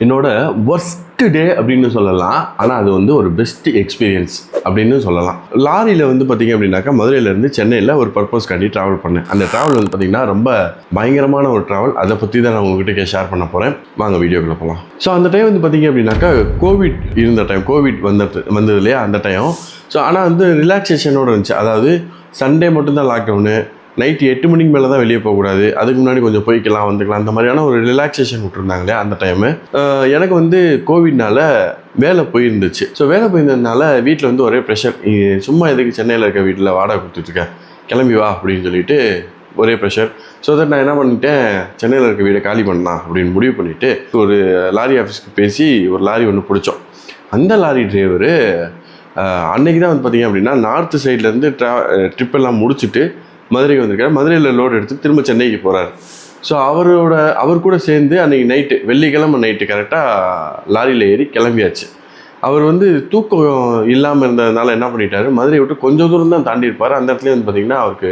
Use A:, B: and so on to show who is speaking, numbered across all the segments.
A: என்னோட ஒர்ஸ்ட் டே அப்படின்னு சொல்லலாம். ஆனால் அது வந்து ஒரு பெஸ்ட் எக்ஸ்பீரியன்ஸ் அப்படின்னு சொல்லலாம். லாரியில் வந்து பார்த்தீங்க அப்படின்னாக்கா மதுரையிலேருந்து சென்னையில் ஒரு பர்பஸ்க்காண்டி ட்ராவல் பண்ணேன். அந்த ட்ராவல் வந்து பார்த்தீங்கன்னா ரொம்ப பயங்கரமான ஒரு ட்ராவல். அதை பற்றி தான் நான் உங்ககிட்ட ஷேர் பண்ண போகிறேன். வாங்க வீடியோக்குள்ள போகலாம். ஸோ அந்த டைம் வந்து பார்த்தீங்க அப்படின்னாக்கா கோவிட் இருந்த டைம், கோவிட் வந்தது இல்லையா அந்த டைம். ஸோ ஆனால் வந்து ரிலாக்ஸேஷனோடு இருந்துச்சு. அதாவது சண்டே மட்டும்தான் லாக்டவுனு, நைட்டு 8 மணிக்கு மேலே தான் வெளியே போகக்கூடாது, அதுக்கு முன்னாடி கொஞ்சம் போய்க்கலாம் வந்துக்கலாம், அந்த மாதிரியான ஒரு ரிலாக்ஸேஷன் விட்டுருந்தாங்களே அந்த டைமு. எனக்கு வந்து கோவிட்னால வேலை போயிருந்துச்சு. ஸோ வேலை போயிருந்ததுனால வீட்டில் வந்து ஒரே ப்ரெஷர். சும்மா எதுக்கு சென்னையில் இருக்க வீட்டில் வாடகை கொடுத்துட்ருக்கேன், கிளம்பி வா அப்படின்னு சொல்லிட்டு ஒரே ப்ரெஷர். ஸோ தட் நான் என்ன பண்ணிட்டேன், சென்னையில் இருக்க வீடை காலி பண்ணலாம் அப்படின்னு முடிவு பண்ணிவிட்டு ஒரு லாரி ஆஃபீஸ்க்கு பேசி ஒரு லாரி ஒன்று பிடிச்சோம். அந்த லாரி டிரைவரு அன்றைக்கி தான் வந்து பார்த்திங்க அப்படின்னா நார்த்து சைட்லேருந்து ட்ரிப் எல்லாம் முடிச்சுட்டு மதுரைக்கு வந்திருக்காரு. மதுரையில் லோடு எடுத்து திரும்ப சென்னைக்கு போகிறார். ஸோ அவர் கூட சேர்ந்து அன்றைக்கி நைட்டு, வெள்ளிக்கிழமை நைட்டு கரெக்டாக லாரியில் ஏறி கிளம்பியாச்சு. அவர் வந்து தூக்கம் இல்லாமல் இருந்ததுனால என்ன பண்ணிட்டாரு, மதுரையை விட்டு கொஞ்சம் தூரம் தான் தாண்டி இருப்பார். அந்த இடத்துல வந்து பார்த்திங்கன்னா அவருக்கு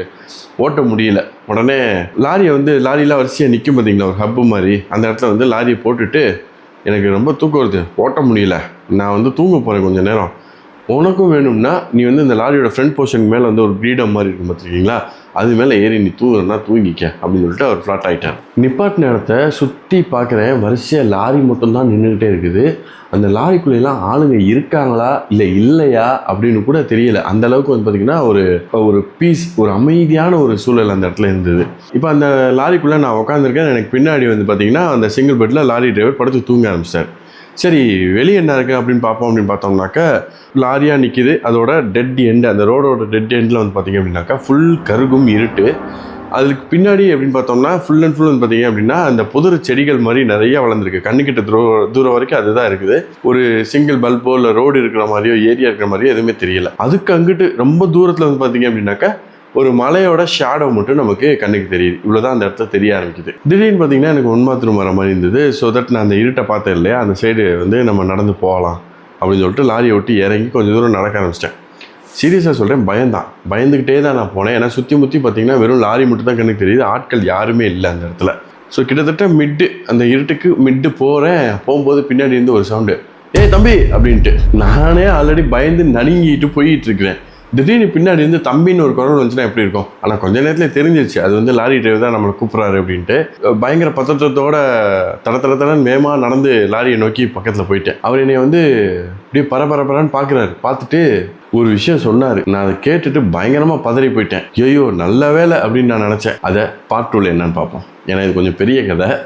A: ஓட்ட முடியல. உடனே லாரியில் வரிசையாக நிற்கும் பார்த்திங்களா ஒரு ஹப்பு மாதிரி, அந்த இடத்துல வந்து லாரியை போட்டுட்டு, எனக்கு ரொம்ப தூக்கம் வருது, ஓட்ட முடியல, நான் வந்து தூங்க போகிறேன் கொஞ்சம் நேரம், உனக்கும் வேணும்னா நீ வந்து இந்த லாரியோட ஃப்ரண்ட் போர்ஷனுக்கு மேலே வந்து ஒரு கிரீடம் மாதிரி இருக்கும் பார்த்துருக்கீங்களா, அது மேலே ஏறி நீ தூங்குறனா தூங்கிக்க அப்படின்னு சொல்லிட்டு அவர் ஃப்ளாட் ஆகிட்டார். நிப்பாட்டின இடத்த சுற்றி பார்க்குறேன், வரிசையாக லாரி மட்டும்தான் நின்றுக்கிட்டே இருக்குது. அந்த லாரிக்குள்ளேலாம் ஆளுங்க இருக்காங்களா இல்லை இல்லையா அப்படின்னு கூட தெரியல. அந்த அளவுக்கு வந்து பார்த்திங்கன்னா ஒரு பீஸ், ஒரு அமைதியான ஒரு சூழல் அந்த இடத்துல இருந்தது. இப்போ அந்த லாரிக்குள்ளே நான் உட்காந்துருக்கேன். எனக்கு பின்னாடி வந்து பார்த்திங்கன்னா அந்த சிங்கிள் பெட்டில் லாரி டிரைவர் படுத்து தூங்க ஆரம்பிச்சார். சரி வெளியே என்ன இருக்குது அப்படின்னு பார்ப்போம். அப்படின்னு பார்த்தோம்னாக்கா லாரியாக நிற்கிது. அதோட டெட் எண்டு, அந்த ரோடோட டெட் எண்டில் வந்து பார்த்திங்க அப்படின்னாக்கா ஃபுல் கருகும் இருட்டு. அதுக்கு பின்னாடி அப்படின்னு பார்த்தோம்னா ஃபுல் அண்ட் ஃபுல் வந்து பார்த்திங்க அப்படின்னா அந்த புதிர் செடிகள் மாதிரி நிறைய வளர்ந்துருக்கு. கண்ணுக்கிட்ட தூரம் வரைக்கும் அதுதான் இருக்குது. ஒரு சிங்கிள் பல்போ இல்லை ரோடு இருக்கிற மாதிரியோ ஏரியா இருக்கிற மாதிரியோ எதுவுமே தெரியல. அதுக்கு அங்கிட்டு ரொம்ப தூரத்தில் வந்து பார்த்திங்க அப்படின்னாக்கா ஒரு மலையோட ஷேடோ மட்டும் நமக்கு கண்ணுக்கு தெரியுது. இவ்வளோதான் அந்த இடத்துல தெரிய ஆரம்பிக்குது. திடீர்னு பார்த்தீங்கன்னா எனக்கு உண்மாத்திரம் வர மாதிரி இருந்தது. ஸோ தட் நான் அந்த இருட்டை பார்த்தேன் இல்லையா, அந்த சைடு வந்து நம்ம நடந்து போகலாம் அப்படின்னு சொல்லிட்டு லாரியை விட்டு இறங்கி கொஞ்சம் தூரம் நடக்க ஆரம்பிச்சிட்டேன். சீரியஸாக சொல்கிறேன், பயந்துக்கிட்டே தான் நான் போனேன். ஏன்னா சுற்றி முற்றி பார்த்தீங்கன்னா வெறும் லாரி மட்டும் தான் கண்ணுக்கு தெரியுது, ஆட்கள் யாருமே இல்லை அந்த இடத்துல. ஸோ கிட்டத்தட்ட அந்த இருட்டுக்கு போகும்போது பின்னாடி இருந்து ஒரு சவுண்டு, ஏய் தம்பி அப்படின்ட்டு. நானே ஆல்ரெடி பயந்து நடுங்கிட்டு போயிட்டு இருக்கிறேன். திடீர்னு பின்னாடி இருந்து தம்பின்னு ஒரு குரல் வந்துச்சுன்னா எப்படி இருக்கும். ஆனால் கொஞ்ச நேரத்தில் தெரிஞ்சிருச்சு அது வந்து லாரி டிரைவர் தான் நம்மளை கூப்பிட்றாரு அப்படின்ட்டு. பயங்கர பதற்றத்தோட தடத்தடன்னு வேகமாக நடந்து லாரியை நோக்கி பக்கத்தில் போயிட்டேன். அவர் என்னை வந்து அப்படியே பரபரன்னு பார்க்குறாரு. பார்த்துட்டு ஒரு விஷயம் சொன்னார். நான் அதை கேட்டுட்டு பயங்கரமாக பதறி போயிட்டேன். ஐயோ நல்ல வேலை அப்படின்னு நான் நினச்சேன். அதை பார்ட் 2ல என்னன்னு பார்ப்போம். ஏன்னா இது கொஞ்சம் பெரிய கதை.